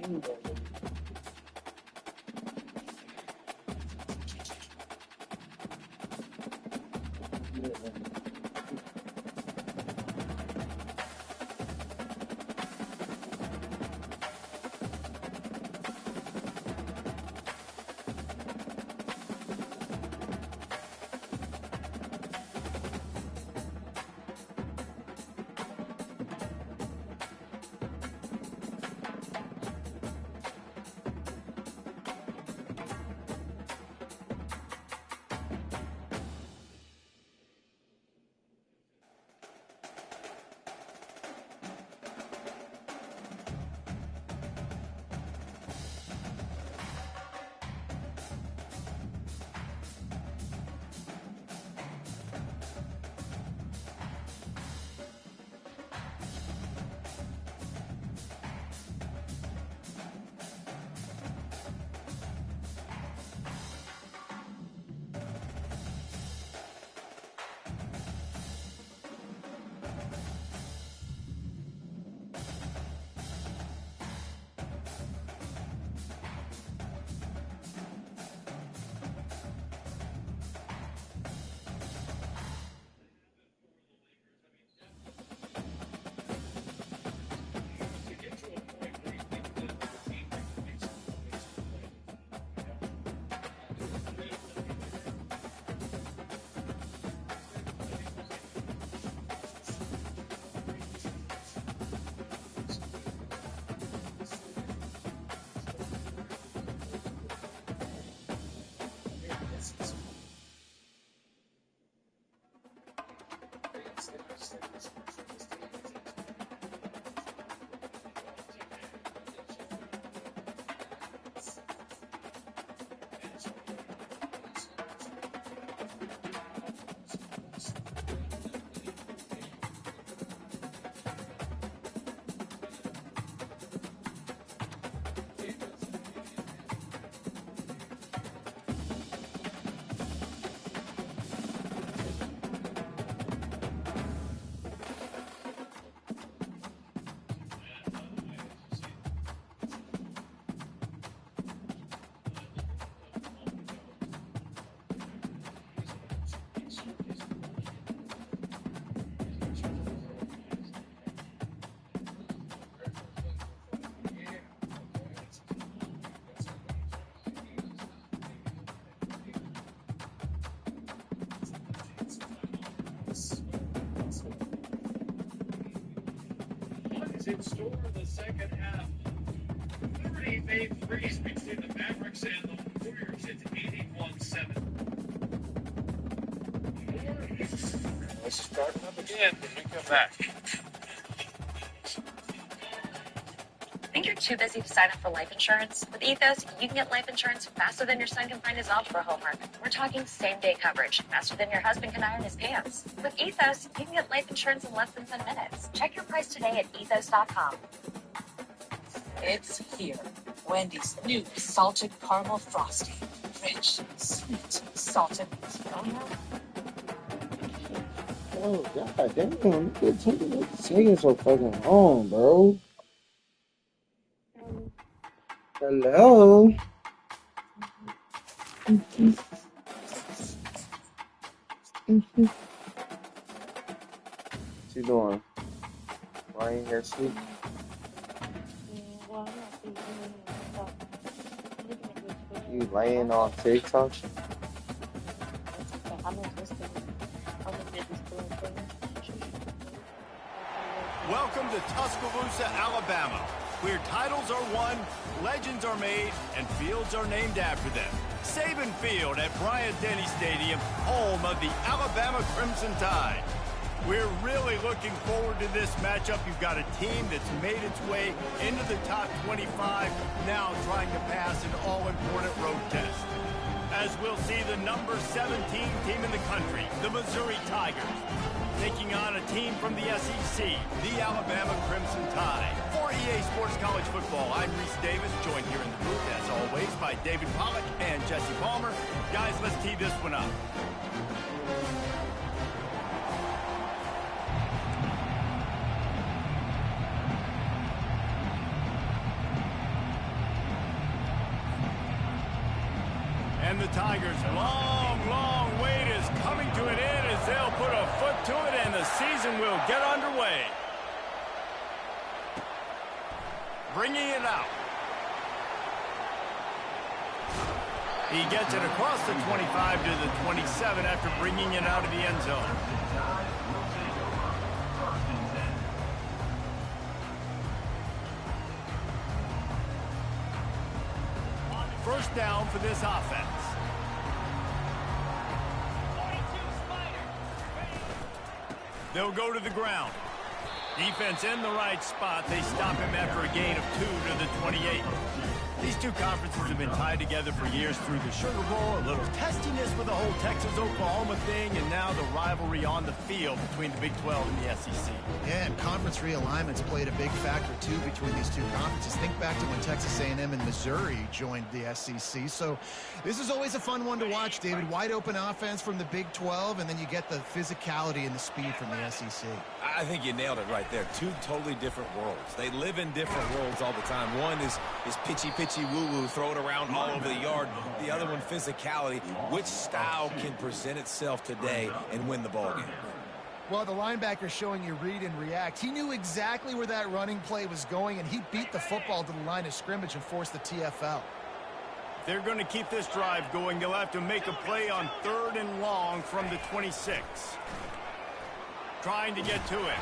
In store in the second half. 30-8 freeze between the Mavericks and the Warriors. It's 81-7. Let's start up again when we come back. Think you're too busy to sign up for life insurance? With Ethos, you can get life insurance faster than your son can find his job for homework. We're talking same-day coverage, faster than your husband can iron his pants. With Ethos, you can get life insurance in less than 10 minutes. Check your price today at ethos.com. It's here. Wendy's new salted caramel frosty. Rich, sweet, salted. Oh, god damn. It's taking so fucking long, bro. Hello? What's he doing? Why ain't here sleep? You laying on TikTok? Welcome to Tuscaloosa, Alabama, where titles are won, legends are made, and fields are named after them. Saban Field at Bryant-Denny Stadium, home of the Alabama Crimson Tide. We're really looking forward to this matchup. You've got a team that's made its way into the top 25, now trying to pass an all-important road test. As we'll see the number 17 team in the country, the Missouri Tigers, taking on a team from the SEC, the Alabama Crimson Tide. For EA Sports College Football, I'm Reese Davis, joined here in the booth, as always, by David Pollack and Jesse Palmer. Guys, let's tee this one up. And the Tigers' long wait is coming to an end as they'll put a foot to it and the season will get underway. Bringing it out. He gets it across the 25 to the 27 after bringing it out of the end zone. First down for this offense. They'll go to the ground. Defense in the right spot. They stop him after a gain of 2 to the 28. These two conferences have been tied together for years through the Sugar Bowl, a little testiness with the whole Texas-Oklahoma thing, and now the rivalry on the field between the Big 12 and the SEC. Yeah, and conference realignments played a big factor, too, between these two conferences. Think back to when Texas A&M and Missouri joined the SEC. So this is always a fun one to watch, David. Wide open offense from the Big 12, and then you get the physicality and the speed from the SEC. I think you nailed it right there. Two totally different worlds. They live in different worlds all the time. One is pitchy woo-woo, throw it around all over the yard. The other one, physicality. Which style can present itself today and win the ball game? Well, the linebacker showing you read and react. He knew exactly where that running play was going, and he beat the football to the line of scrimmage and forced the TFL. They're going to keep this drive going. They'll have to make a play on 3rd and long from the 26. Trying to get to it.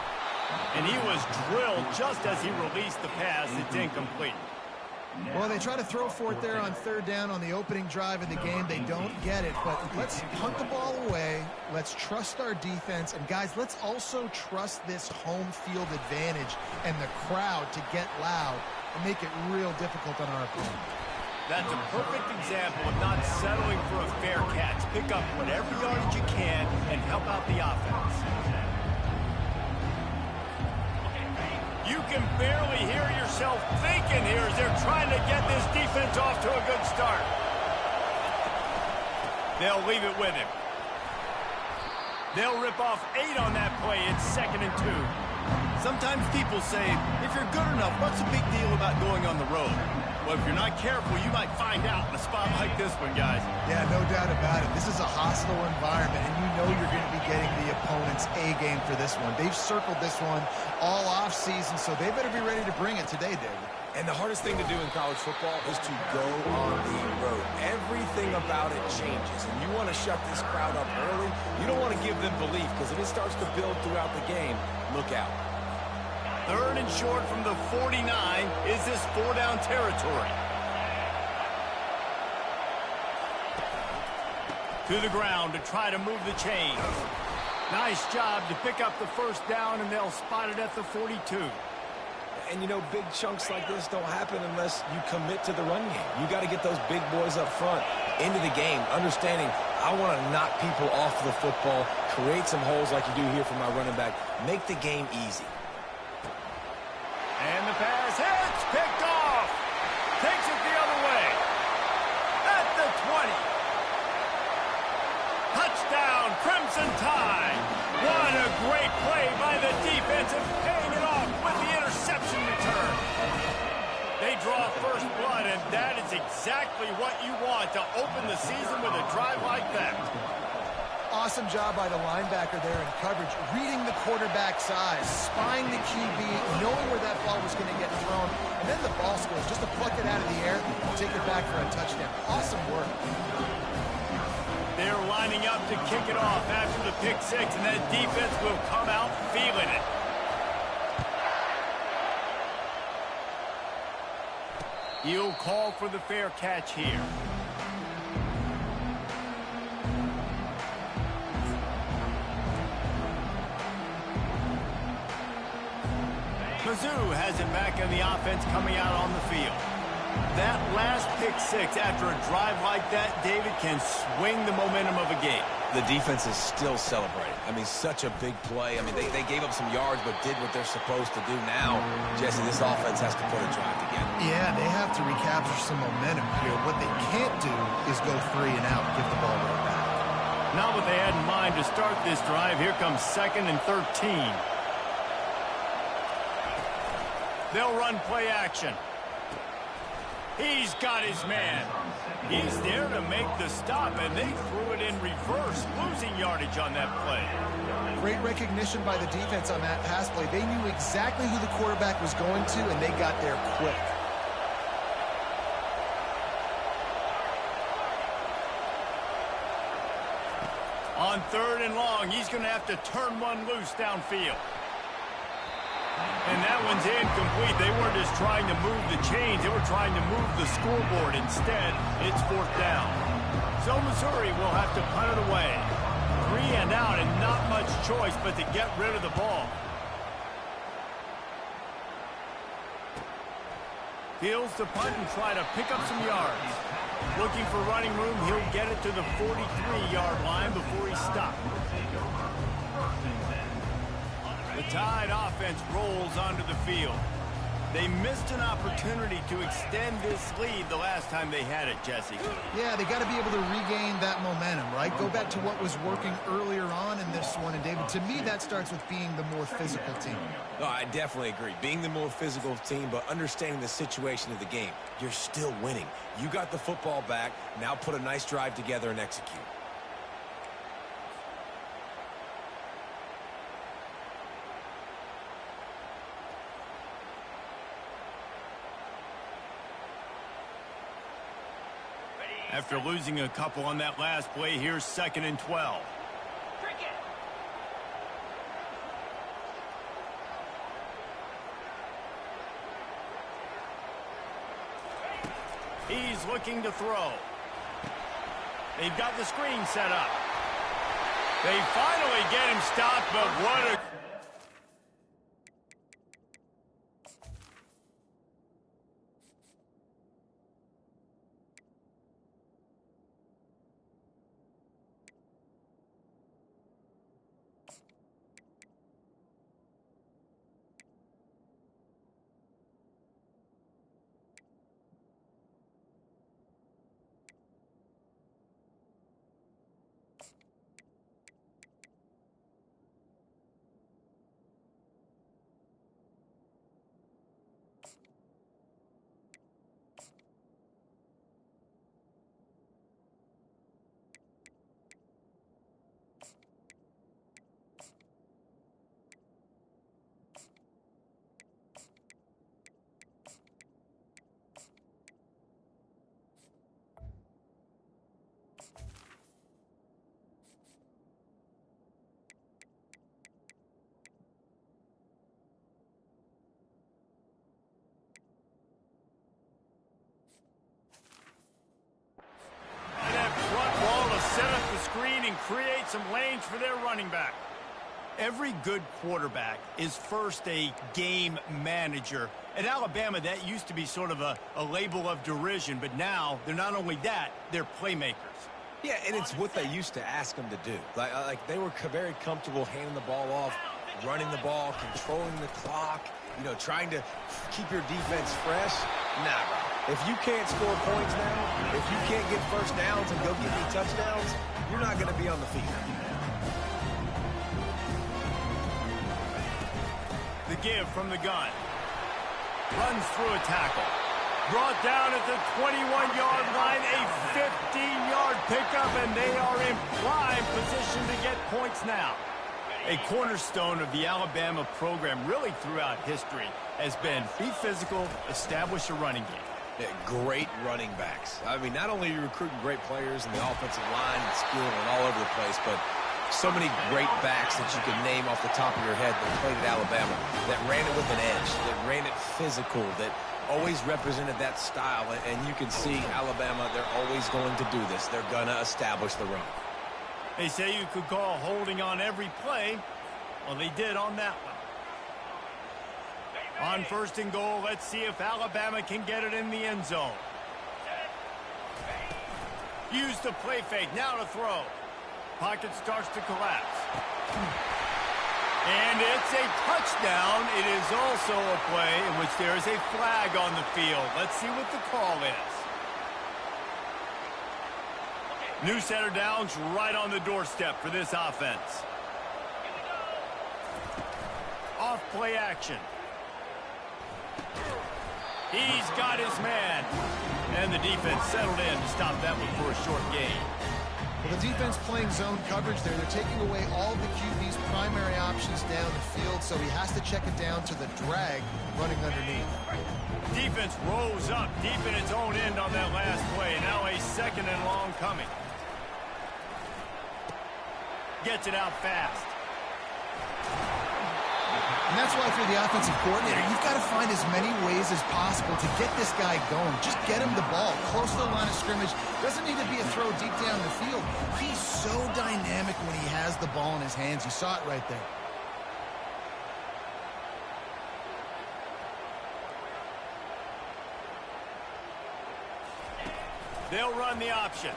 And he was drilled just as he released the pass. It's incomplete. Well, they try to throw for it there on 3rd down on the opening drive of the game. They don't get it, but let's punt the ball away. Let's trust our defense. And, guys, let's also trust this home field advantage and the crowd to get loud and make it real difficult on our opponent. That's a perfect example of not settling for a fair catch. Pick up whatever yardage you can and help out the offense. You can barely hear yourself thinking here as they're trying to get this defense off to a good start. They'll leave it with him. They'll rip off 8 on that play. It's 2nd and 2. Sometimes people say, if you're good enough, what's the big deal about going on the road? Well, if you're not careful, you might find out in a spot like this one, guys. Yeah, no doubt about it. This is a hostile environment, and you know you're going to be getting the opponent's A game for this one. They've circled this one all offseason, so they better be ready to bring it today, David. And the hardest thing to do in college football is to go on the road. Everything about it changes, and you want to shut this crowd up early. You don't want to give them belief, because if it starts to build throughout the game, look out. 3rd and short from the 49. Is this 4-down territory? To the ground to try to move the chains. Nice job to pick up the 1st down, and they'll spot it at the 42. And, you know, big chunks like this don't happen unless you commit to the run game. You got to get those big boys up front into the game, understanding I want to knock people off the football, create some holes like you do here for my running back, make the game easy. And the pass hits, picked off. Takes it the other way. At the 20. Touchdown, Crimson Tide. What a great play by the defense and paying it off with the interception return. They draw first blood, and that is exactly what you want to open the season with a drive like that. Awesome job by the linebacker there in coverage, reading the quarterback's eyes, spying the QB, knowing where that ball was going to get thrown, and then the ball scores, just to pluck it out of the air and take it back for a touchdown. Awesome work. They're lining up to kick it off after the pick 6, and that defense will come out feeling it. He'll call for the fair catch here. Mizzou has it back in the offense coming out on the field. That last pick 6 after a drive like that, David, can swing the momentum of a game. The defense is still celebrating. I mean, such a big play. I mean, they gave up some yards but did what they're supposed to do now. Jesse, this offense has to put a drive together. Yeah, they have to recapture some momentum here. What they can't do is go 3 and out and give the ball right back. Not what they had in mind to start this drive. Here comes 2nd and 13. They'll run play action. He's got his man. He's there to make the stop, and they threw it in reverse, losing yardage on that play. Great recognition by the defense on that pass play. They knew exactly who the quarterback was going to, and they got there quick. On 3rd and long, he's going to have to turn one loose downfield. And that one's incomplete. They weren't just trying to move the chains. They were trying to move the scoreboard. Instead, it's 4th down. So Missouri will have to punt it away. 3 and out, and not much choice but to get rid of the ball. Fields to punt and try to pick up some yards. Looking for running room, he'll get it to the 43-yard line before he's stopped. The Tide offense rolls onto the field. They missed an opportunity to extend this lead the last time they had it, Jesse. Yeah, they got to be able to regain that momentum, right? Go back to what was working earlier on in this one. And, David, to me, that starts with being the more physical team. No, I definitely agree. Being the more physical team, but understanding the situation of the game. You're still winning. You got the football back. Now put a nice drive together and execute. After losing a couple on that last play, here's 2nd and 12. He's looking to throw. They've got the screen set up. They finally get him stopped, but what a... Create some lanes for their running back. Every good quarterback is first a game manager. At Alabama, that used to be sort of a label of derision, but now they're not only that, they're playmakers. Yeah, and it's what they used to ask them to do. Like they were very comfortable handing the ball off, running the ball, controlling the clock, trying to keep your defense fresh. Nah, bro. If you can't score points now, if you can't get first downs and go get me touchdowns, you're not going to be on the field. The give from the gun. Runs through a tackle. Brought down at the 21-yard line, a 15-yard pickup, and they are in prime position to get points now. A cornerstone of the Alabama program really throughout history has been be physical, establish a running game. Yeah, great running backs. I mean, not only are you recruiting great players in the offensive line and skill and all over the place, but so many great backs that you can name off the top of your head that played at Alabama, that ran it with an edge, that ran it physical, that always represented that style. And you can see Alabama, they're always going to do this. They're going to establish the run. They say you could call holding on every play. Well, they did on that one. On 1st and goal, let's see if Alabama can get it in the end zone. Use the play fake, now to throw. Pocket starts to collapse. And it's a touchdown. It is also a play in which there is a flag on the field. Let's see what the call is. New set of downs right on the doorstep for this offense. Off play action. He's got his man. And the defense settled in to stop that one for a short gain. Well, the defense playing zone coverage there. They're taking away all the QB's primary options down the field, so he has to check it down to the drag running underneath. Defense rose up deep in its own end on that last play. Now a 2nd and long coming. Gets it out fast. And that's why, if you're the offensive coordinator, you've got to find as many ways as possible to get this guy going. Just get him the ball close to the line of scrimmage. Doesn't need to be a throw deep down the field. He's so dynamic when he has the ball in his hands. You saw it right there. They'll run the option.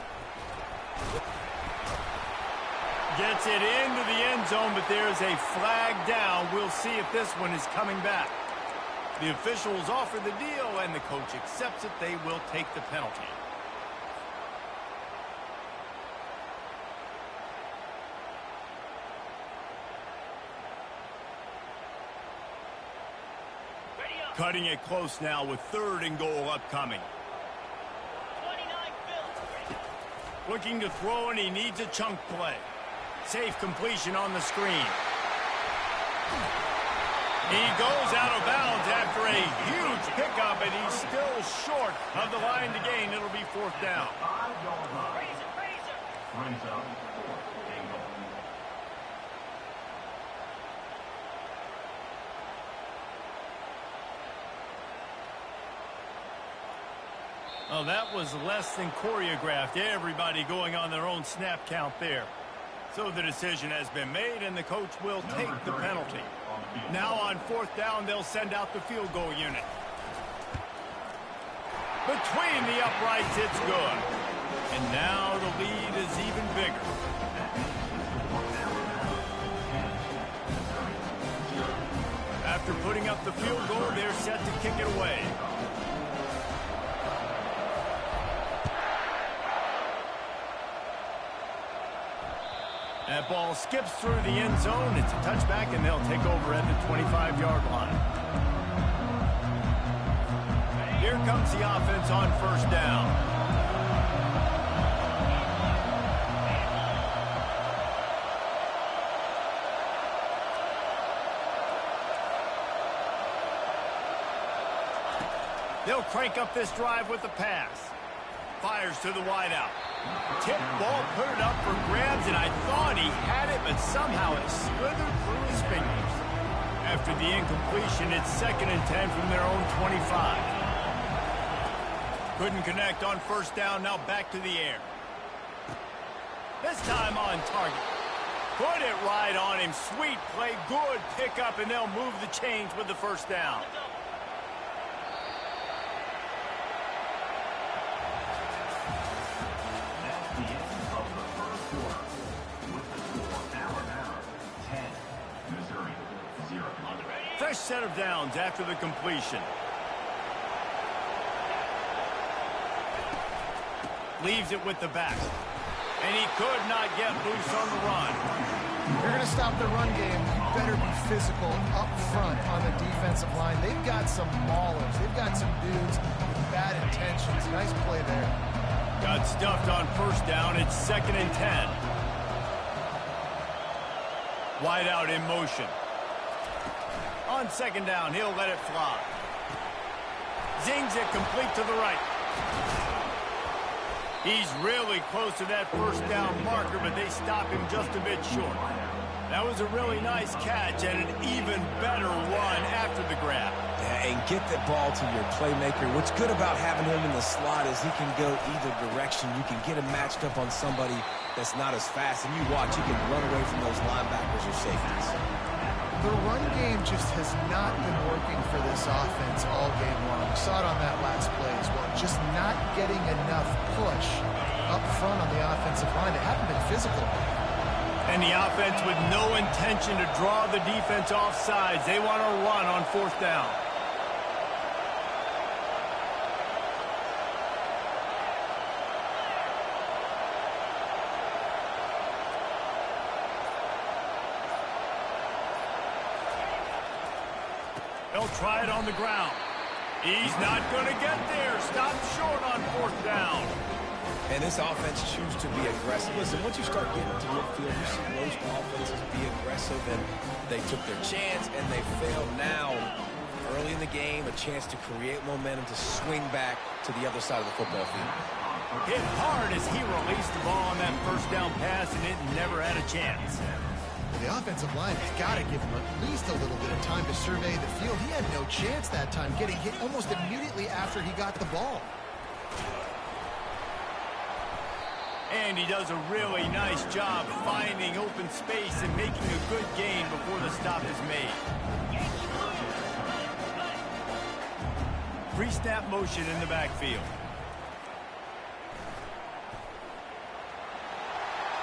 Gets it into the end zone, but there's a flag down. We'll see if this one is coming back. The officials offer the deal, and the coach accepts it. They will take the penalty. Cutting it close now with 3rd and goal upcoming. Looking to throw, and he needs a chunk play. Safe completion on the screen. He goes out of bounds after a huge pickup, and he's still short of the line to gain. It'll be 4th down. Oh, that was less than choreographed. Everybody going on their own snap count there. So the decision has been made, and the coach will take the penalty. Now on 4th down, they'll send out the field goal unit. Between the uprights, it's good. And now the lead is even bigger. After putting up the field goal, they're set to kick it away. That ball skips through the end zone. It's a touchback, and they'll take over at the 25-yard line. Here comes the offense on 1st down. They'll crank up this drive with the pass. Fires to the wideout. Tip ball, put it up for grabs, and I thought he had it, but somehow it slithered through his fingers. After the incompletion, it's 2nd and 10 from their own 25. Couldn't connect on 1st down, now back to the air. This time on target. Put it right on him. Sweet play, good pickup, and they'll move the chains with the 1st down. Fresh set of downs after the completion. Leaves it with the back. And he could not get loose on the run. If you're going to stop the run game, you better be physical up front on the defensive line. They've got some maulers. They've got some dudes with bad intentions. Nice play there. Got stuffed on 1st down. It's 2nd and 10. Wide out in motion. On 2nd down, he'll let it fly. Zings it complete to the right. He's really close to that 1st down marker, but they stop him just a bit short. That was a really nice catch and an even better run after the grab. Yeah, and get the ball to your playmaker. What's good about having him in the slot is he can go either direction. You can get him matched up on somebody that's not as fast, and you watch, he can run away from those linebackers or safeties. The run game just has not been working for this offense all game long. We saw it on that last play as well. Just not getting enough push up front on the offensive line. They haven't been physical. And the offense with no intention to draw the defense off sides. They want to run on 4th down. They'll try it on the ground. He's not going to get there. Stop short on 4th down. And this offense chooses to be aggressive. Listen, once you start getting to midfield, you see most offenses be aggressive, and they took their chance, and they failed now. Early in the game, a chance to create momentum to swing back to the other side of the football field. Hit hard as he released the ball on that 1st down pass, and it never had a chance. The offensive line has got to give him at least a little bit of time to survey the field. He had no chance that time, getting hit almost immediately after he got the ball. And he does a really nice job finding open space and making a good gain before the stop is made. Pre-snap motion in the backfield.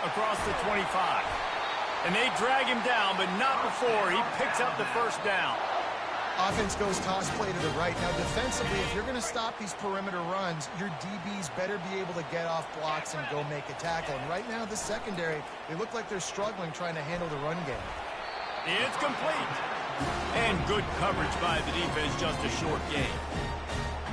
Across the 25. And they drag him down, but not before he picks up the 1st down. Offense goes toss play to the right. Now, defensively, if you're going to stop these perimeter runs, your DBs better be able to get off blocks and go make a tackle. And right now, the secondary, they look like they're struggling trying to handle the run game. It's complete. And good coverage by the defense, just a short game.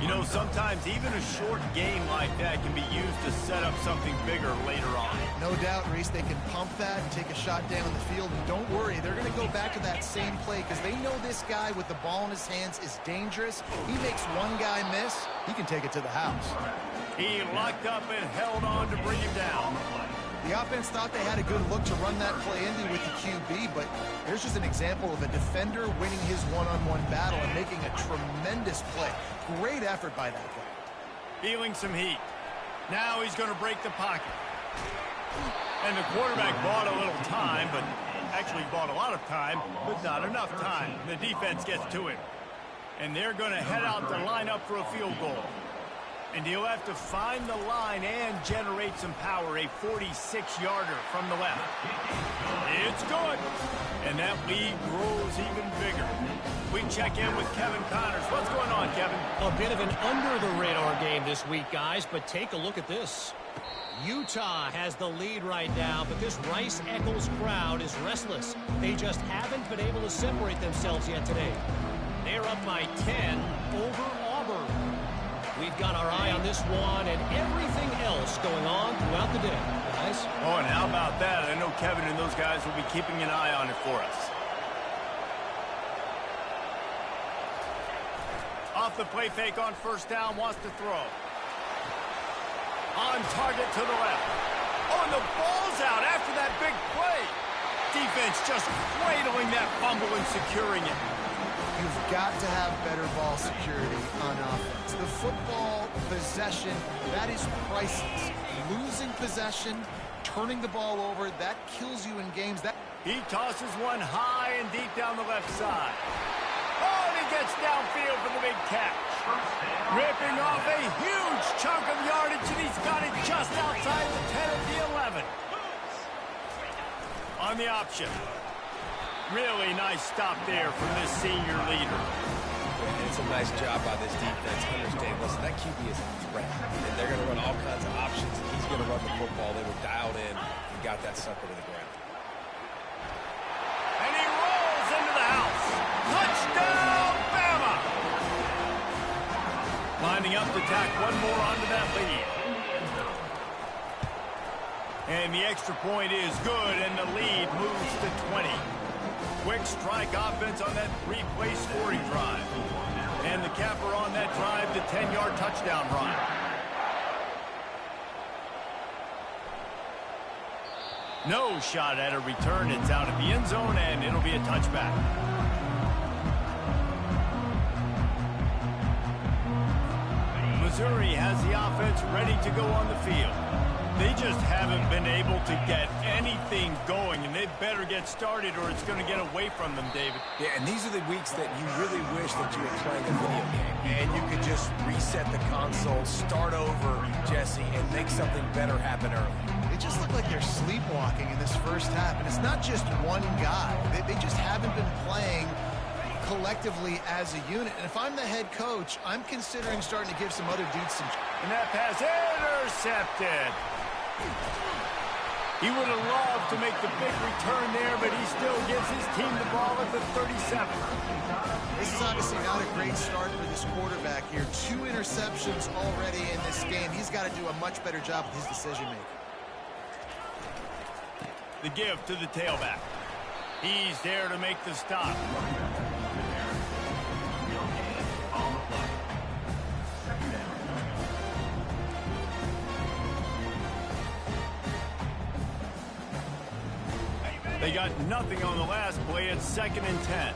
You know, sometimes even a short game like that can be used to set up something bigger later on. No doubt, Reese, they can pump that and take a shot down the field. And don't worry, they're going to go back to that same play because they know this guy with the ball in his hands is dangerous. He makes one guy miss, he can take it to the house. He locked up and held on to bring him down. The offense thought they had a good look to run that play into with the QB, but here's just an example of a defender winning his one-on-one battle and making a tremendous play. Great effort by that guy. Feeling some heat. Now he's going to break the pocket. And the quarterback bought a little time, but actually bought a lot of time, but not enough time. The defense gets to him. And they're going to head out to line up for a field goal. And he'll have to find the line and generate some power, a 46-yarder from the left. It's good. And that lead grows even bigger. We check in with Kevin Connors. What's going on, Kevin? A bit of an under-the-radar game this week, guys, but take a look at this. Utah has the lead right now, but this Rice-Eccles crowd is restless. They just haven't been able to separate themselves yet today. They're up by 10 over Auburn. We've got our eye on this one and everything else going on throughout the day, guys. Oh, and how about that? I know Kevin and those guys will be keeping an eye on it for us. Off the play fake on 1st down, wants to throw. On target to the left. Oh, and the ball's out after that big play. Defense just cradling that fumble and securing it. You've got to have better ball security on offense. The football possession, that is priceless. Losing possession, turning the ball over, that kills you in games. He tosses one high and deep down the left side. Oh, and he gets downfield for the big catch. Ripping off a huge chunk of yardage, and he's got it just outside the 10 of the 11. On the option. Really nice stop there from this senior leader. And it's a nice job by this defense. Understand, listen, that QB is a threat. And they're going to run all kinds of options. And he's going to run the football. They were dialed in and got that sucker to the ground. And he rolls into the house. Touchdown, Bama! Lining up to tack one more onto that lead. And the extra point is good, and the lead moves to 20. Quick strike offense on that 3-play scoring drive. And the capper on that drive, the 10-yard touchdown run. No shot at a return. It's out of the end zone, and it'll be a touchback. Missouri has the offense ready to go on the field. They just haven't been able to get anything going, and they better get started or it's going to get away from them, David. Yeah, and these are the weeks that you really wish that you were playing a video game. And you could just reset the console, start over, Jesse, and make something better happen early. They just look like they're sleepwalking in this first half, and it's not just one guy. They just haven't been playing collectively as a unit. And if I'm the head coach, I'm considering starting to give some other dudes some... And that pass intercepted. He would have loved to make the big return there, but he still gives his team the ball at the 37. This is obviously not a great start for this quarterback here. 2 interceptions already in this game. He's got to do a much better job with his decision-making. The give to the tailback. He's there to make the stop. They got nothing on the last play. It's 2nd and 10.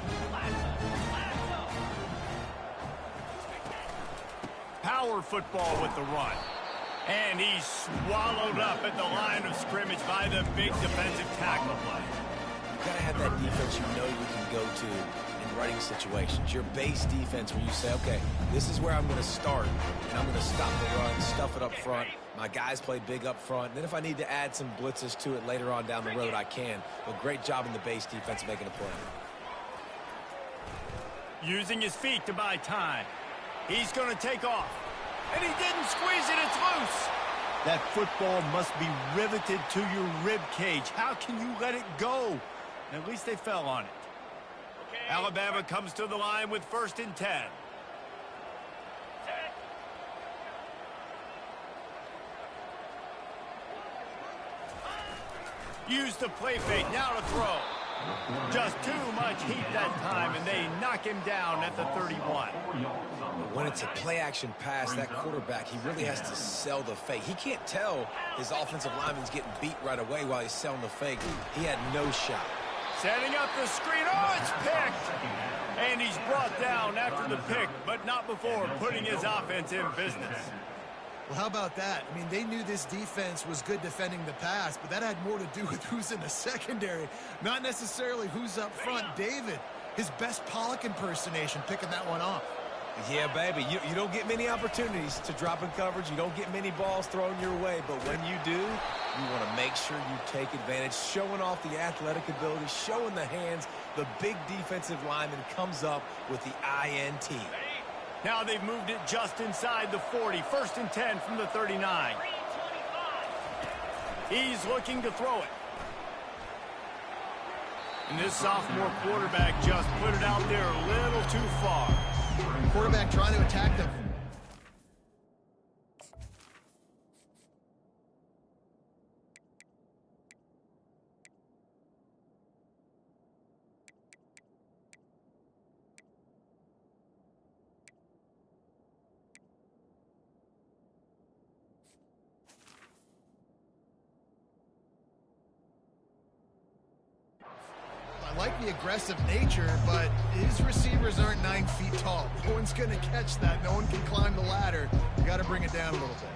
Power football with the run. And he's swallowed up at the line of scrimmage by the big defensive tackle play. You gotta have that defense you know you can go to in running situations. Your base defense where you say, okay, this is where I'm going to start, and I'm going to stop the run, stuff it up front. My guys play big up front. And then if I need to add some blitzes to it later on down the road, I can. But great job in the base defense making a play. Using his feet to buy time. He's going to take off. And he didn't squeeze it. It's loose. That football must be riveted to your rib cage. How can you let it go? At least they fell on it. Alabama comes to the line with 1st and 10. Use the play fake. Now to throw. Just too much heat that time, and they knock him down at the 31. When it's a play-action pass, that quarterback, he really has to sell the fake. He can't tell his offensive lineman's getting beat right away while he's selling the fake. He had no shot. Setting up the screen. Oh, it's picked. And he's brought down after the pick, but not before putting his offense in business. Well, how about that? I mean, they knew this defense was good defending the pass, but that had more to do with who's in the secondary, not necessarily who's up front. David, his best Pollock impersonation, picking that one off. Yeah, baby, you don't get many opportunities to drop in coverage. You don't get many balls thrown your way, but when you do, you want to make sure you take advantage, showing off the athletic ability, showing the hands. The big defensive lineman comes up with the INT. Now they've moved it just inside the 40. 1st and 10 from the 39. He's looking to throw it. And this sophomore quarterback just put it out there a little too far. Quarterback trying to attack them. I like the aggressive nature, but his receivers aren't 9 feet tall. No one's going to catch that. No one can climb the ladder. You got to bring it down a little bit.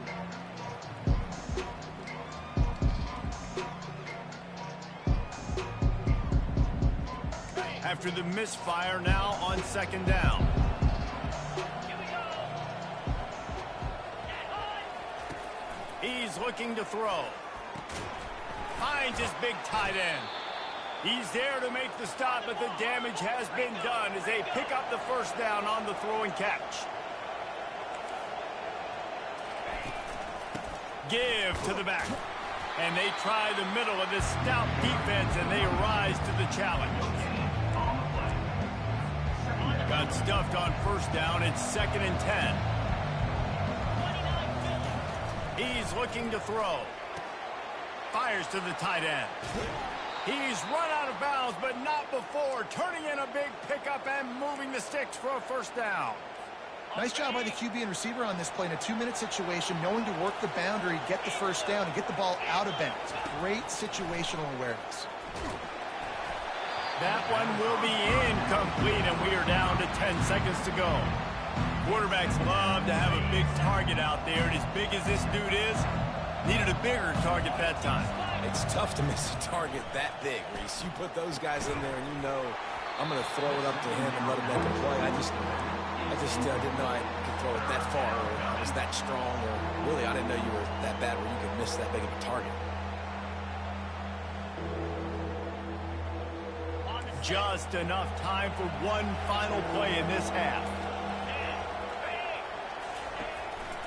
After the misfire, now on 2nd down. He's looking to throw. Finds his big tight end. He's there to make the stop, but the damage has been done as they pick up the 1st down on the throw and catch. Give to the back. And they try the middle of this stout defense, and they rise to the challenge. Got stuffed on 1st down. It's 2nd and 10. He's looking to throw. Fires to the tight end. He's run out of bounds, but not before turning in a big pickup and moving the sticks for a 1st down. Nice job by the QB and receiver on this play in a 2-minute situation, knowing to work the boundary, get the 1st down, and get the ball out of bounds. Great situational awareness. That one will be incomplete, and we are down to 10 seconds to go. Quarterbacks love to have a big target out there, and as big as this dude is, needed a bigger target that time. It's tough to miss a target that big, Reese. You put those guys in there, and you know I'm going to throw it up to him and let him make a play. I just didn't know I could throw it that far, or I was that strong, or really I didn't know you were that bad where you could miss that big of a target. Just enough time for one final play in this half.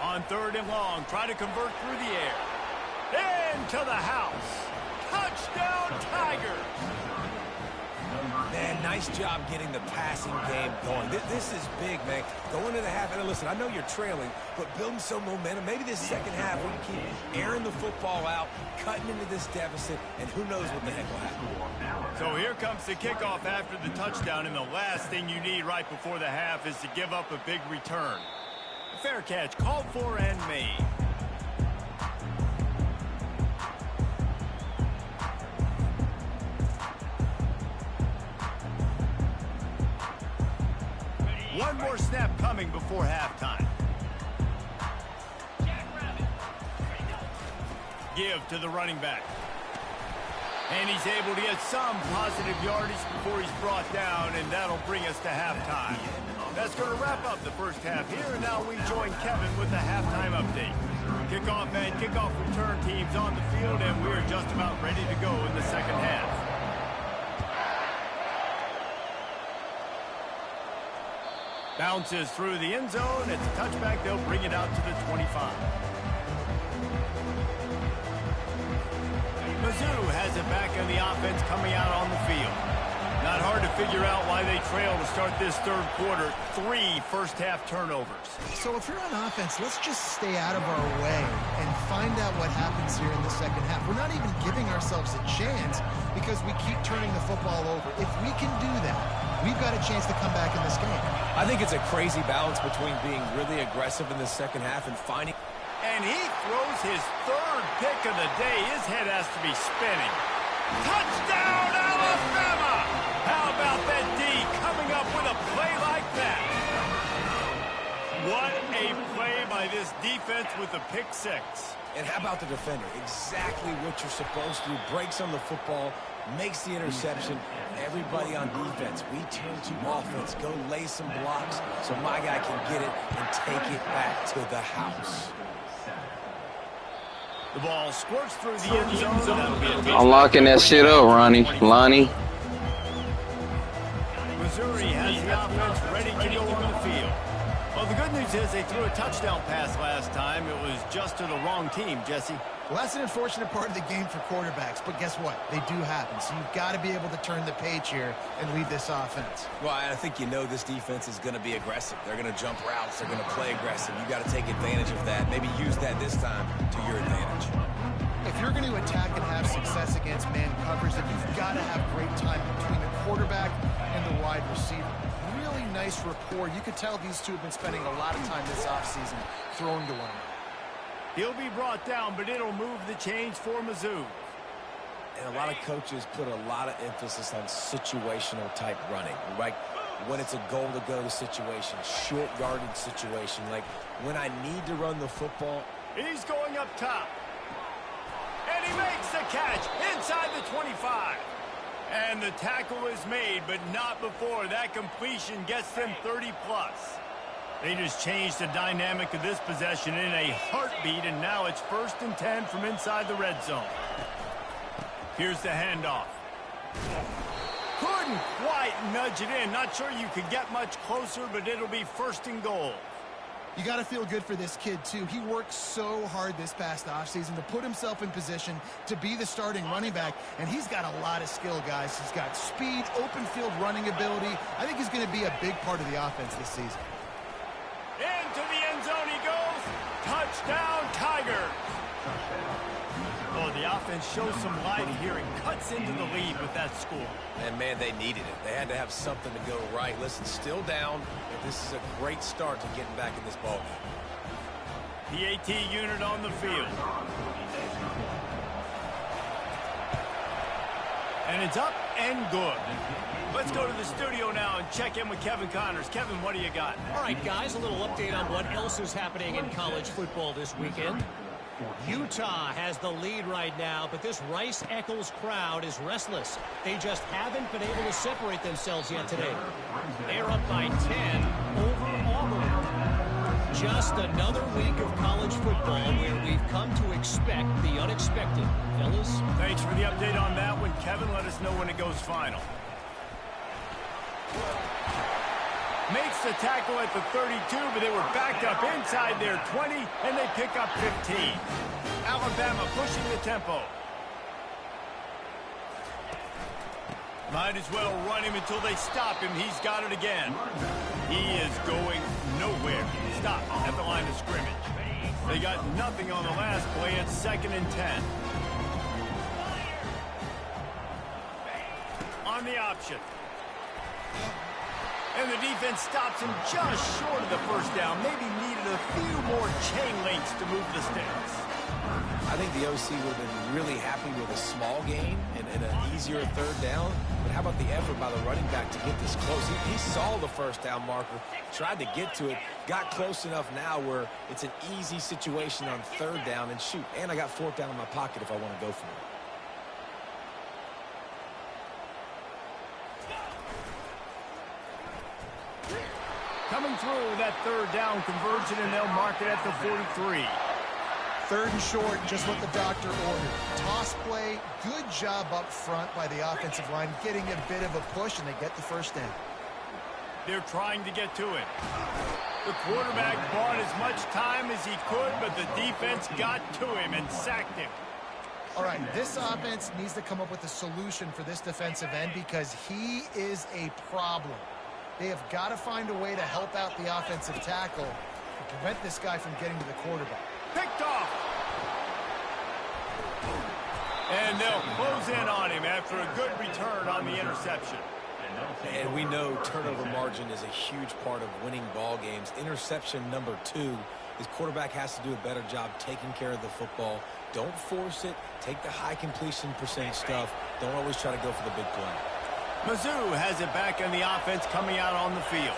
On 3rd and long, try to convert through the air. Into the house. Touchdown, Tiger! Man, nice job getting the passing game going. This is big, man. Going into the half, and listen, I know you're trailing, but building some momentum. Maybe this second half, we can keep airing the football out, cutting into this deficit, and who knows what the heck will happen. So here comes the kickoff after the touchdown, and the last thing you need right before the half is to give up a big return. Fair catch, called for and made. One more snap coming before halftime. Give to the running back. And he's able to get some positive yardage before he's brought down, and that'll bring us to halftime. That's going to wrap up the first half here, and now we join Kevin with the halftime update. Kickoff and kickoff return teams on the field, and we're just about ready to go in the second half. Bounces through the end zone. It's a touchback. They'll bring it out to the 25. Mizzou has it back in the offense coming out on the field. Not hard to figure out why they trail to start this third quarter. 3 first-half turnovers. So if you're on offense, let's just stay out of our way and find out what happens here in the second half. We're not even giving ourselves a chance because we keep turning the football over. If we can do that, we've got a chance to come back in this game. I think it's a crazy balance between being really aggressive in the second half and finding... And he throws his third pick of the day. His head has to be spinning. Touchdown, Alabama! How about that D coming up with a play like that? What a play by this defense with the pick 6. And how about the defender? Exactly what you're supposed to do. Breaks on the football, makes the interception. Everybody on defense, we turn to offense. Go lay some blocks so my guy can get it and take it back to the house. The ball squirts through the end zone. That'll be a touchdown. I'm locking that shit up, Lonnie. Missouri has the offense ready to go on the field. Well, the good news is they threw a touchdown pass last time. It was just to the wrong team, Jesse. Well, that's an unfortunate part of the game for quarterbacks, but guess what? They do happen. So you've got to be able to turn the page here and lead this offense. Well, I think you know this defense is going to be aggressive. They're going to jump routes. They're going to play aggressive. You got to take advantage of that. Maybe use that this time to your advantage. If you're going to attack and have success against man coverage, then you've got to have great time between the quarterback and the wide receiver. Really nice rapport. You could tell these two have been spending a lot of time this offseason throwing to one another. He'll be brought down, but it'll move the chains for Mizzou. And a lot of coaches put a lot of emphasis on situational type running, right? When it's a goal-to-go situation, short yardage situation, like when I need to run the football. He's going up top. And he makes the catch inside the 25. And the tackle is made, but not before that completion gets them 30-plus. They just changed the dynamic of this possession in a heartbeat, and now it's 1st and 10 from inside the red zone. Here's the handoff. Couldn't quite nudge it in. Not sure you could get much closer, but it'll be 1st and goal. You got to feel good for this kid, too. He worked so hard this past offseason to put himself in position to be the starting running back, and he's got a lot of skill, guys. He's got speed, open field running ability. I think he's going to be a big part of the offense this season. Into the end zone he goes. Touchdown, Tiger. Oh, the offense shows some life here and cuts into the lead with that score. And, man, they needed it. They had to have something to go right. Listen, still down, but this is a great start to getting back in this ballgame. The AT unit on the field. And it's up and good. Let's go to the studio now and check in with Kevin Connors. Kevin, what do you got? All right, guys, a little update on what else is happening in college football this weekend. Utah has the lead right now, but this Rice-Eccles crowd is restless. They just haven't been able to separate themselves yet today. They're up by 10 over Auburn. Just another week of college football where we've come to expect the unexpected. Fellas? Thanks for the update on that one, Kevin. Let us know when it goes final. Makes the tackle at the 32, but they were backed up inside their 20, and they pick up 15. Alabama pushing the tempo. Might as well run him until they stop him. He's got it again. He is going nowhere. Stop at the line of scrimmage. They got nothing on the last play. It's 2nd and 10. On the option. And the defense stops him just short of the first down. Maybe needed a few more chain links to move the sticks. I think the OC would have been really happy with a small gain and an easier 3rd down. But how about the effort by the running back to get this close? He saw the first down marker, tried to get to it, got close enough now where it's an easy situation on 3rd down, and shoot, and I got 4th down in my pocket if I want to go for it. Coming through that 3rd down conversion, and they'll mark it at the 43. 3rd and short, just what the doctor ordered. Toss play, good job up front by the offensive line, getting a bit of a push, and they get the first down. They're trying to get to it. The quarterback bought as much time as he could, but the defense got to him and sacked him. All right, this offense needs to come up with a solution for this defensive end because he is a problem. They have got to find a way to help out the offensive tackle and prevent this guy from getting to the quarterback. Picked off. And they'll close in on him after a good return on the interception. And we know turnover margin is a huge part of winning ball games. Interception number 2. His quarterback has to do a better job taking care of the football. Don't force it. Take the high completion percentage stuff. Don't always try to go for the big play. Mizzou has it back in the offense coming out on the field.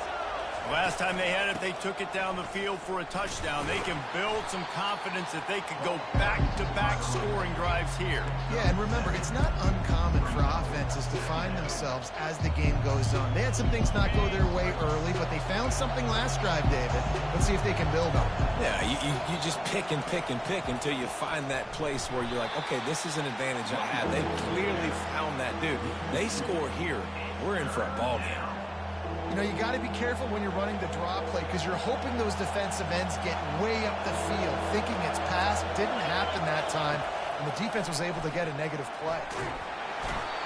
Last time they had it, they took it down the field for a touchdown. They can build some confidence that they could go back-to-back scoring drives here. Yeah, and remember, it's not uncommon for offenses to find themselves as the game goes on. They had some things not go their way early, but they found something last drive, David. Let's see if they can build on it. Yeah, you just pick and pick and pick until you find that place where you're like, okay, this is an advantage I have. They clearly found that dude. They score here. We're in for a ball game. You know, you got to be careful when you're running the draw play because you're hoping those defensive ends get way up the field, thinking it's pass. Didn't happen that time, and the defense was able to get a negative play.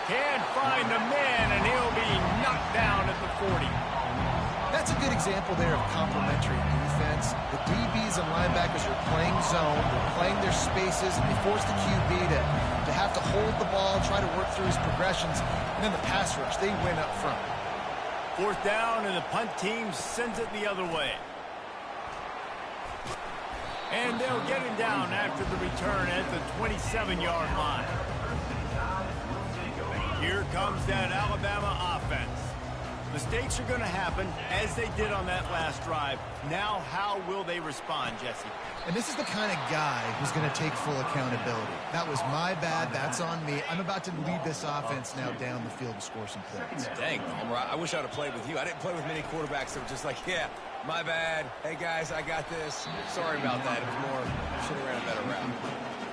Can't find the man, and he'll be knocked down at the 40. That's a good example there of complementary defense. The DBs and linebackers are playing zone, they're playing their spaces, and they force the QB to have to hold the ball, try to work through his progressions, and then the pass rush, they win up front. 4th down, and the punt team sends it the other way. And they'll get him down after the return at the 27-yard line. Here comes that Alabama offense. Mistakes are going to happen, as they did on that last drive. Now, how will they respond, Jesse? And this is the kind of guy who's going to take full accountability. That was my bad. That's on me. I'm about to lead this offense now down the field and score some points. Dang, Palmer, I wish I'd have played with you. I didn't play with many quarterbacks that were just like, yeah, my bad. Hey, guys, I got this. Sorry about that. It was more, should have ran a better route.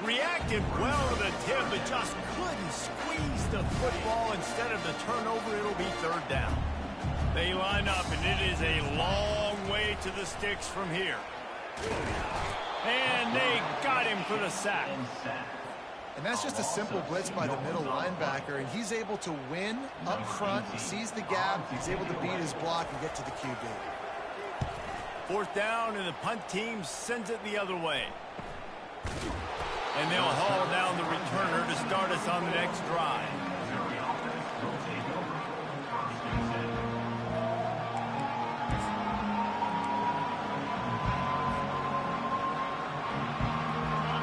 Reacted well to the tip, but just couldn't squeeze the football. Instead of the turnover, it'll be 3rd down. They line up, and it is a long way to the sticks from here. And they got him for the sack. And that's just a simple blitz by the middle linebacker, and he's able to win up front. He sees the gap. He's able to beat his block and get to the QB. 4th down, and the punt team sends it the other way. And they'll haul down the returner to start us on the next drive.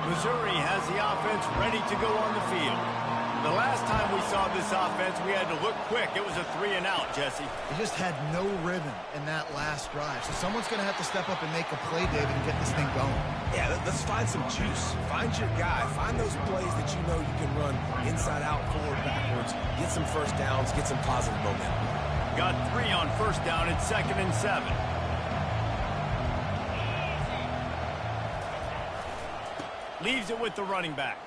Missouri has the offense ready to go on the field. The last time we saw this offense, we had to look quick. It was a 3-and-out, Jesse. They just had no rhythm in that last drive. So someone's going to have to step up and make a play, David, and get this thing going. Yeah, let's find some juice. Find your guy. Find those plays that you know you can run inside out, forward, backwards. Get some first downs. Get some positive momentum. Got 3 on 1st down at 2nd and 7. Leaves it with the running back.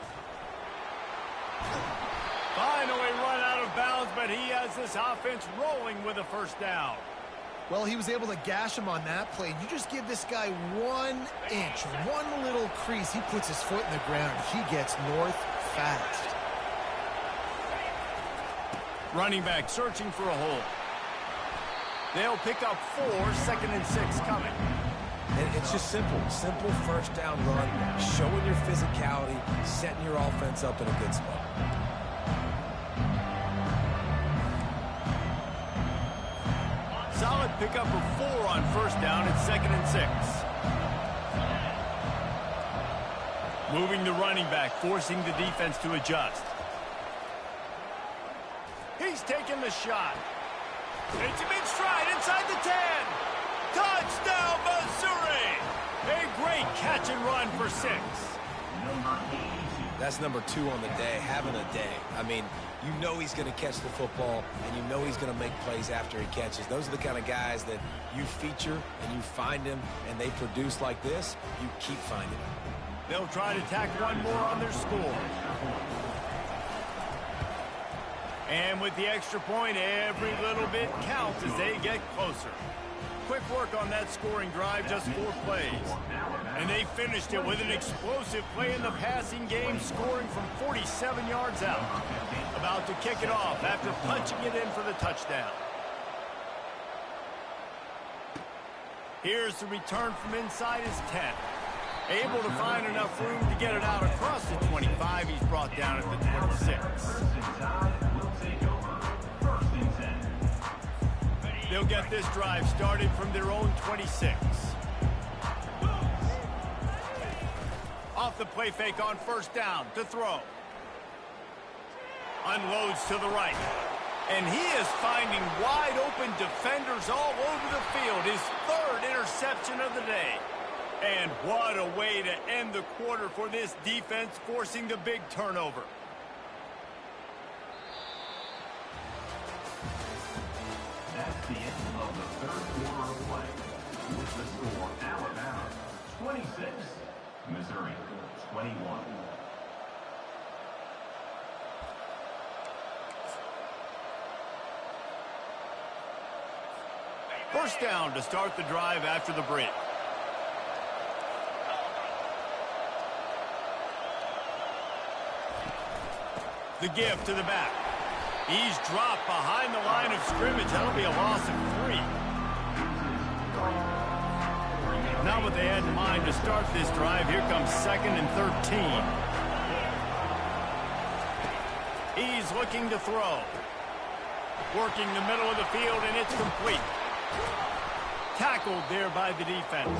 Finally run out of bounds, but he has this offense rolling with a 1st down. Well, he was able to gash him on that play. You just give this guy 1 inch, one little crease. He puts his foot in the ground. He gets north fast. Running back searching for a hole. They'll pick up 4, 2nd and 6 coming. And it's just simple. Simple first down run, showing your physicality, setting your offense up in a good spot. Solid pickup of 4 on first down at 2nd and 6. Moving the running back, forcing the defense to adjust. He's taking the shot. It's him in stride inside the 10. Touchdown, Missouri! A great catch and run for 6. That's number 2 on the day, having a day. I mean, you know he's going to catch the football, and you know he's going to make plays after he catches. Those are the kind of guys that you feature, and you find them, and they produce like this, you keep finding them. They'll try to tack one more on their score. And with the extra point, every little bit counts as they get closer. Quick work on that scoring drive, just 4 plays. And they finished it with an explosive play in the passing game, scoring from 47 yards out. About to kick it off after punching it in for the touchdown. Here's the return from inside his 10. Able to find enough room to get it out across the 25. He's brought down at the 26. They'll get this drive started from their own 26. Off the play fake on first down to throw. Unloads to the right. And he is finding wide open defenders all over the field. His 3rd interception of the day. And what a way to end the quarter for this defense, forcing the big turnover. That's the end of the 3rd quarter of play. With the score, Alabama 26, Missouri 21. First down to start the drive after the break. The give to the back. He's dropped behind the line of scrimmage. That'll be a loss of 3. Not what they had in mind to start this drive. Here comes 2nd and 13. He's looking to throw. Working the middle of the field, and it's complete. Tackled there by the defense.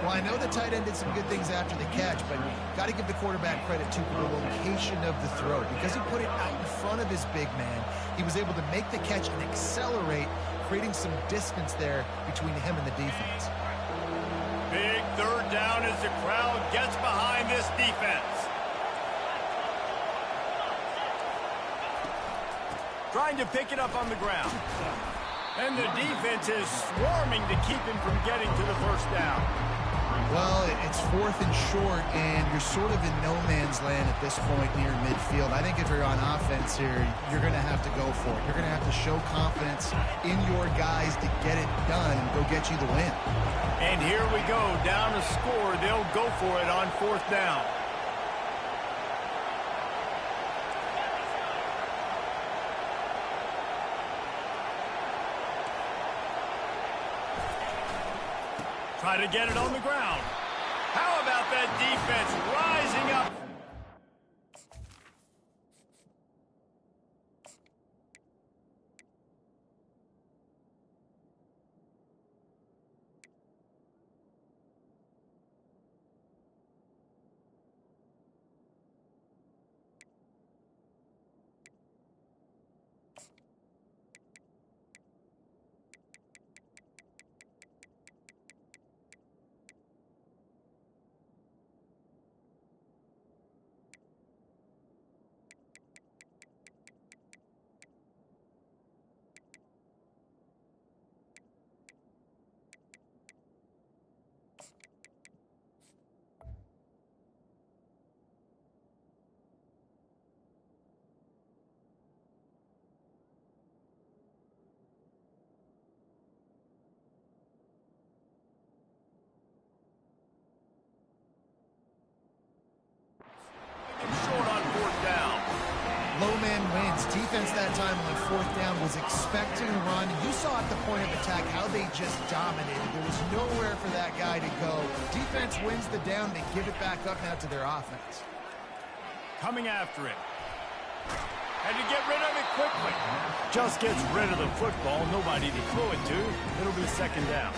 Well, I know the tight end did some good things after the catch, but got to give the quarterback credit too for the location of the throw. Because he put it out in front of his big man, he was able to make the catch and accelerate, creating some distance there between him and the defense. Big 3rd down as the crowd gets behind this defense. Trying to pick it up on the ground. And the defense is swarming to keep him from getting to the first down. Well, it's 4th and short, and you're sort of in no man's land at this point near midfield. I think if you're on offense here, you're going to have to go for it. You're going to have to show confidence in your guys to get it done and go get you the win. And here we go, down a score. They'll go for it on 4th down. Try to get it on the ground. How about that defense rising up? Low man wins. Defense that time on fourth down was expecting a run. You saw at the point of attack how they just dominated. There was nowhere for that guy to go. Defense wins the down. They give it back up now to their offense. Coming after it. And to get rid of it quickly. Just gets rid of the football. Nobody to throw it to. It'll be second down.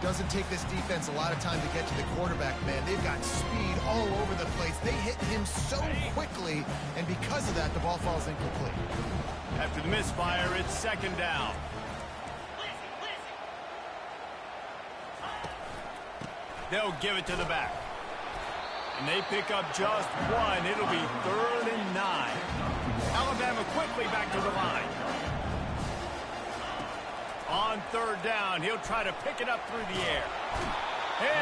Doesn't take this defense a lot of time to get to the quarterback, man. They've got speed all over the place. They hit him so quickly, and because of that, the ball falls incomplete. After the misfire, it's second down. They'll give it to the back. And they pick up just one. It'll be 3rd and 9. Alabama quickly back to the line. On 3rd down, he'll try to pick it up through the air.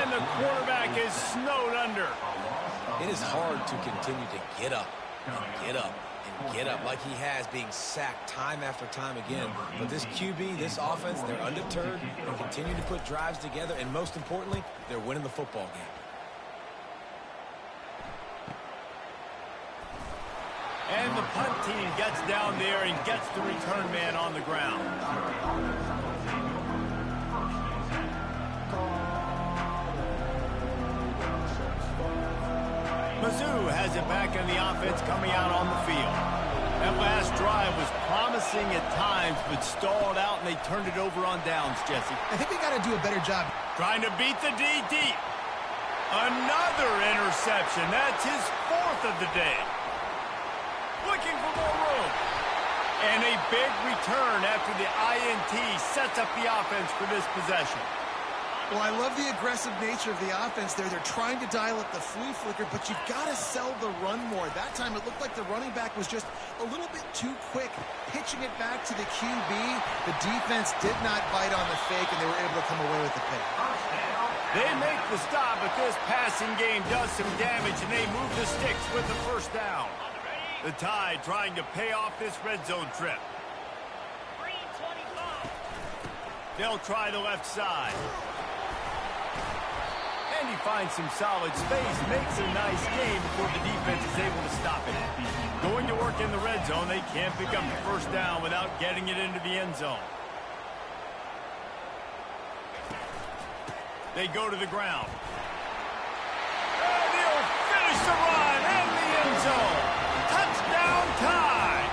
And the quarterback is snowed under. It is hard to continue to get up and get up and get up like he has, being sacked time after time again. But this QB, this offense, they're undeterred. They continue to put drives together, and most importantly, they're winning the football game. And the punt team gets down there and gets the return man on the ground. Mizzou has it back in the offense coming out on the field. That last drive was promising at times, but stalled out, and they turned it over on downs, Jesse. I think they got to do a better job. Trying to beat the D deep. Another interception. That's his 4th of the day. Looking for more room. And a big return after the INT sets up the offense for this possession. Well, I love the aggressive nature of the offense there. They're trying to dial up the flea flicker, but you've got to sell the run more. That time it looked like the running back was just a little bit too quick, pitching it back to the QB. The defense did not bite on the fake, and they were able to come away with the pick. They make the stop, but this passing game does some damage, and they move the sticks with the first down. The Tide trying to pay off this red zone trip. They'll try the left side. And he finds some solid space, makes a nice game before the defense is able to stop it. Going to work in the red zone, they can't pick up the first down without getting it into the end zone. They go to the ground. And he'll finish the run in the end zone. Touchdown Tide.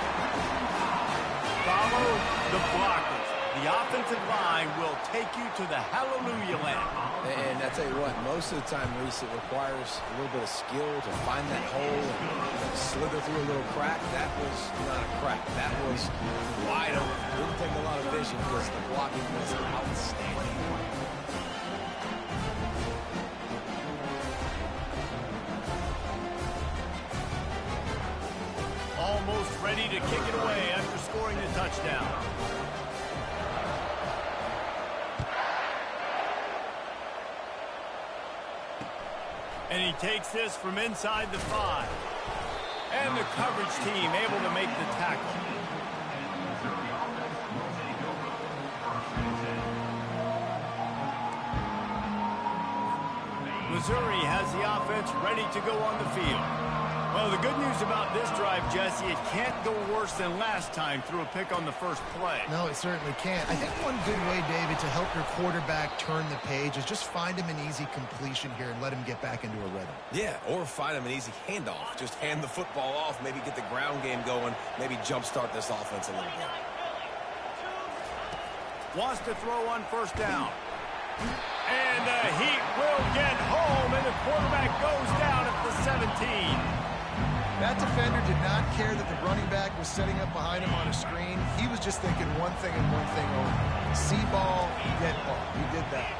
Follow the blockers. The offensive line will take you to the hallelujah land. And I tell you what, most of the time, Reese, it requires a little bit of skill to find that hole and slither through a little crack. That was not a crack. That was wide open. Didn't take a lot of vision because the blocking was outstanding. Almost ready to kick it away after scoring the touchdown. And he takes this from inside the 5. And the coverage team able to make the tackle. Missouri has the offense ready to go on the field. Well, the good news about this drive, Jesse, it can't go worse than last time through a pick on the first play. No, it certainly can't. I think one good way, David, to help your quarterback turn the page is just find him an easy completion here and let him get back into a rhythm. Yeah, or find him an easy handoff. Just hand the football off, maybe get the ground game going, maybe jumpstart this offense a little bit. Wants to throw on first down. And the Heat will get home, and the quarterback goes down at the 17. That defender did not care that the running back was setting up behind him on a screen. He was just thinking one thing and one thing only. See ball, get ball. He did that.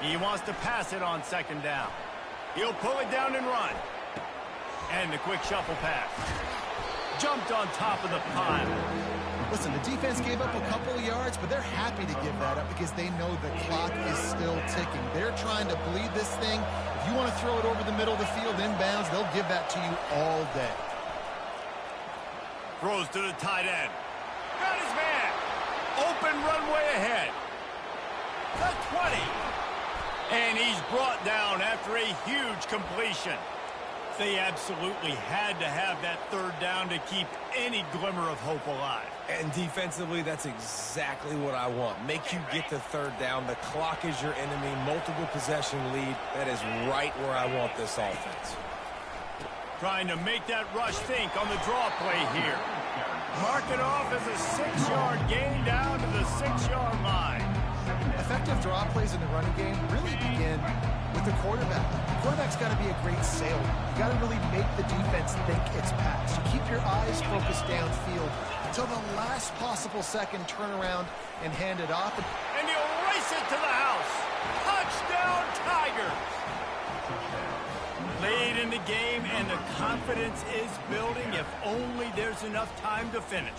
He wants to pass it on second down. He'll pull it down and run. And the quick shuffle pass. Jumped on top of the pile. Listen, the defense gave up a couple of yards, but they're happy to give that up because they know the clock is still ticking. They're trying to bleed this thing. If you want to throw it over the middle of the field inbounds, they'll give that to you all day. Throws to the tight end. Got his man. Open runway ahead. The 20. And he's brought down after a huge completion. They absolutely had to have that third down to keep any glimmer of hope alive. And defensively, that's exactly what I want. Make you get the third down. The clock is your enemy. Multiple possession lead. That is right where I want this offense. Trying to make that rush think on the draw play here. Mark it off as a 6-yard gain down to the 6-yard line. Effective draw plays in the running game really begin with the quarterback. The quarterback's got to be a great salesman. You got to really make the defense think it's pass. You keep your eyes focused downfield until the last possible second, turn around and hand it off. And he'll race it to the house. Touchdown, Tigers. Late in the game, and the confidence is building if only there's enough time to finish.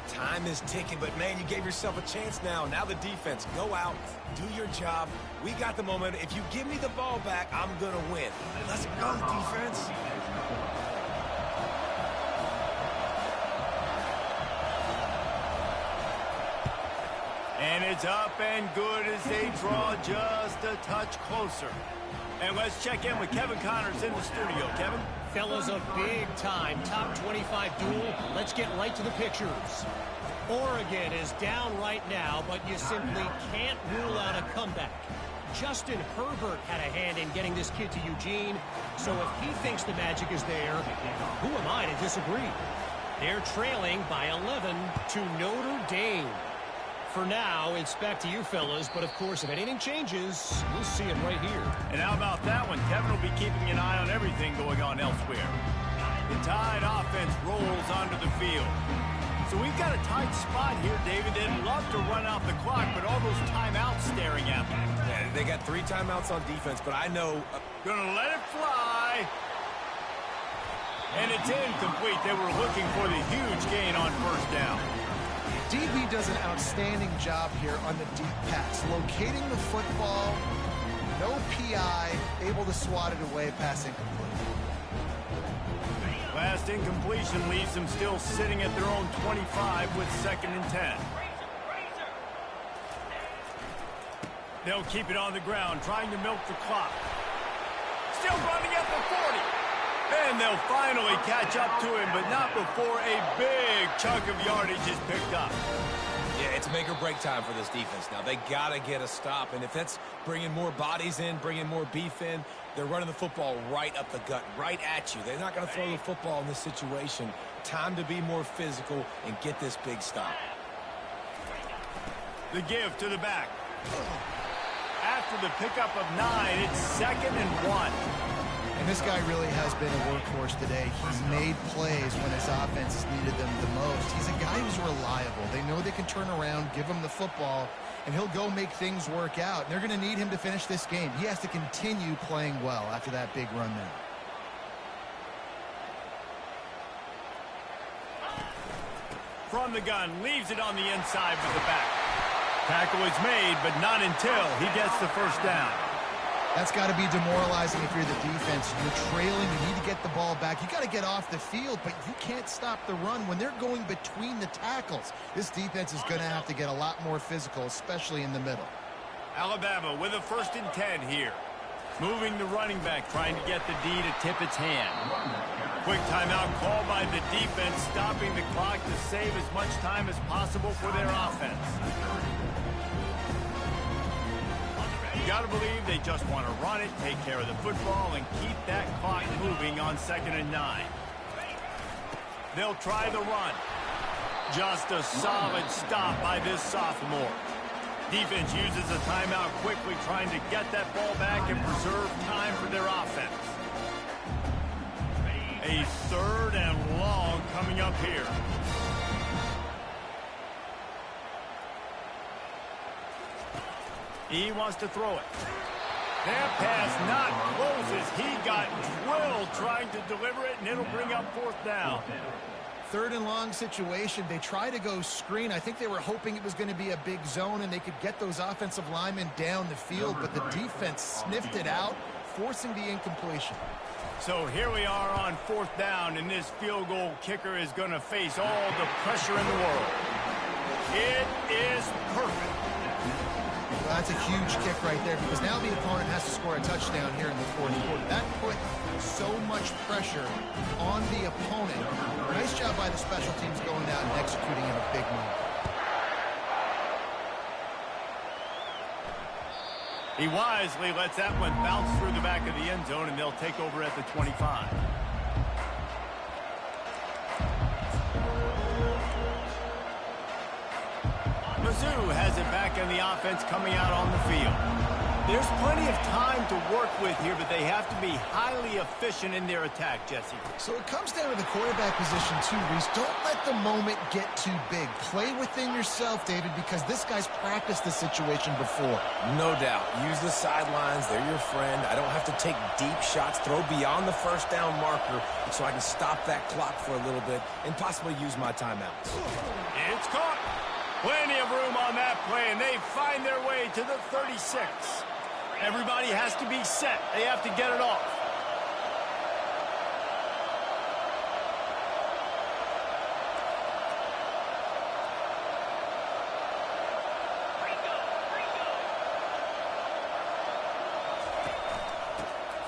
Time is ticking, but, man, you gave yourself a chance now. Now the defense, go out, do your job. We got the momentum. If you give me the ball back, I'm going to win. Let's go, defense. And it's up and good as they draw just a touch closer. And let's check in with Kevin Connors in the studio. Kevin? Fellas, a big-time top 25 duel. Let's get right to the pictures. Oregon is down right now, but you simply can't rule out a comeback. Justin Herbert had a hand in getting this kid to Eugene, so if he thinks the magic is there, who am I to disagree? They're trailing by 11 to Notre Dame. For now, it's back to you fellas, but of course, if anything changes, we'll see it right here. And how about that one? Kevin will be keeping an eye on everything going on elsewhere. The Tide offense rolls onto the field. So we've got a tight spot here, David. They'd love to run out the clock, but all those timeouts staring at them. Yeah, they got 3 timeouts on defense, but I know... Gonna let it fly. And it's incomplete. They were looking for the huge gain on first down. DB does an outstanding job here on the deep pass, locating the football, no PI, able to swat it away, pass incomplete. Last incompletion leaves them still sitting at their own 25 with 2nd and 10. They'll keep it on the ground, trying to milk the clock. Still running at the 40. And they'll finally catch up to him, but not before a big chunk of yardage is picked up. Yeah, it's make or break time for this defense now. They got to get a stop, and if that's bringing more bodies in, bringing more beef in, they're running the football right up the gut, right at you. They're not going to throw the football in this situation. Time to be more physical and get this big stop. The give to the back. After the pickup of 9, it's 2nd and 1. And this guy really has been a workhorse today. He's made plays when his offense has needed them the most. He's a guy who's reliable. They know they can turn around, give him the football, and he'll go make things work out. And they're going to need him to finish this game. He has to continue playing well after that big run there. From the gun, leaves it on the inside with the back. Tackle is made, but not until he gets the first down. That's got to be demoralizing if you're the defense. You're trailing. You need to get the ball back. You got to get off the field, but you can't stop the run when they're going between the tackles. This defense is going to have to get a lot more physical, especially in the middle. Alabama with a 1st and 10 here. Moving the running back, trying to get the D to tip its hand. Quick timeout called by the defense, stopping the clock to save as much time as possible for their offense. You got to believe they just want to run it, take care of the football, and keep that clock moving on 2nd and 9. They'll try the run. Just a solid stop by this sophomore. Defense uses a timeout quickly, trying to get that ball back and preserve time for their offense. A 3rd and long coming up here. He wants to throw it. That pass not close as he got drilled trying to deliver it, and it'll bring up 4th down. 3rd and long situation. They try to go screen. I think they were hoping it was going to be a big zone and they could get those offensive linemen down the field, but the defense sniffed it out, forcing the incompletion. So here we are on 4th down, and this field goal kicker is going to face all the pressure in the world. It is perfect. That's That's a huge kick right there because now the opponent has to score a touchdown here in the fourth quarter. That put so much pressure on the opponent. Nice job by the special teams going out and executing in a big moment. He wisely lets that one bounce through the back of the end zone, and they'll take over at the 25. Mizzou has it back in the offense coming out on the field. There's plenty of time to work with here, but they have to be highly efficient in their attack, Jesse. So it comes down to the quarterback position too, Reese. Don't let the moment get too big. Play within yourself, David, because this guy's practiced this situation before. No doubt. Use the sidelines. They're your friend. I don't have to take deep shots, throw beyond the first down marker so I can stop that clock for a little bit and possibly use my timeouts. It's caught. Plenty of room on that play, and they find their way to the 36. Everybody has to be set. They have to get it off.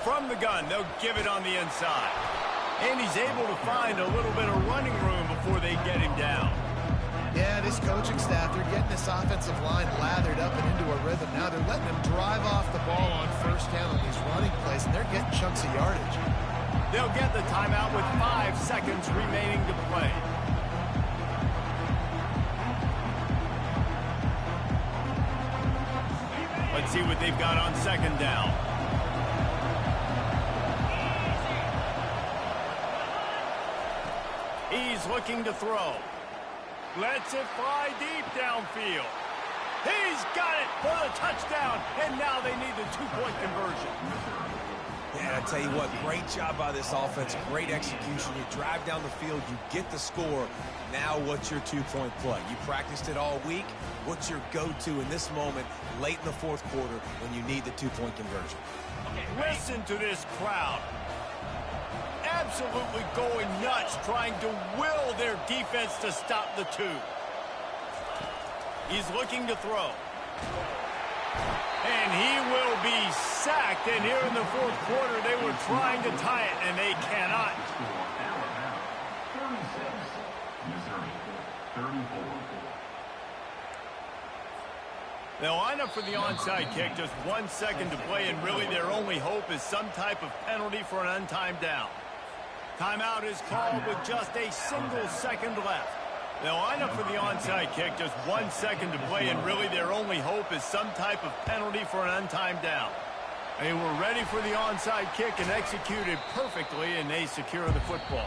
From the gun, they'll give it on the inside. And he's able to find a little bit of running room before they get him down. Yeah, this coaching staff, they're getting this offensive line lathered up and into a rhythm. Now they're letting him drive off the ball on first down on these running plays, and they're getting chunks of yardage. They'll get the timeout with 5 seconds remaining to play. Let's see what they've got on second down. He's looking to throw. Lets it fly deep downfield. He's got it for the touchdown, and now they need the 2-point conversion. Yeah, I tell you what, great job by this offense, great execution. You drive down the field, you get the score. Now what's your 2-point play? You practiced it all week. What's your go-to in this moment late in the fourth quarter when you need the 2-point conversion? Listen to this crowd. Absolutely going nuts, trying to will their defense to stop the 2. He's looking to throw. And he will be sacked. And here in the fourth quarter, they were trying to tie it, and they cannot. Alabama 36, Missouri 34. They'll line up for the onside kick, just 1 second to play, and really their only hope is some type of penalty for an untimed down. Timeout is called with just a single second left. They'll line up for the onside kick, just 1 second to play, and really their only hope is some type of penalty for an untimed down. They were ready for the onside kick and executed perfectly, and they secure the football.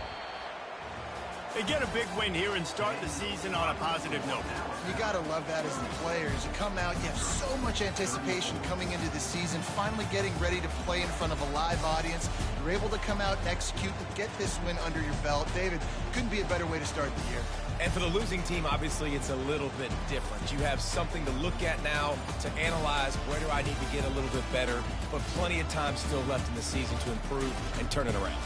They get a big win here and start the season on a positive note. You got to love that as the players. You come out, you have so much anticipation coming into the season, finally getting ready to play in front of a live audience. You're able to come out and execute and get this win under your belt. David, couldn't be a better way to start the year. And for the losing team, obviously, it's a little bit different. You have something to look at now to analyze where do I need to get a little bit better, but plenty of time still left in the season to improve and turn it around.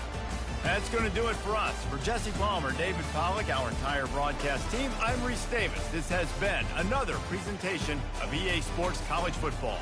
That's going to do it for us. For Jesse Palmer, David Pollack, our entire broadcast team, I'm Reese Davis. This has been another presentation of EA Sports College Football.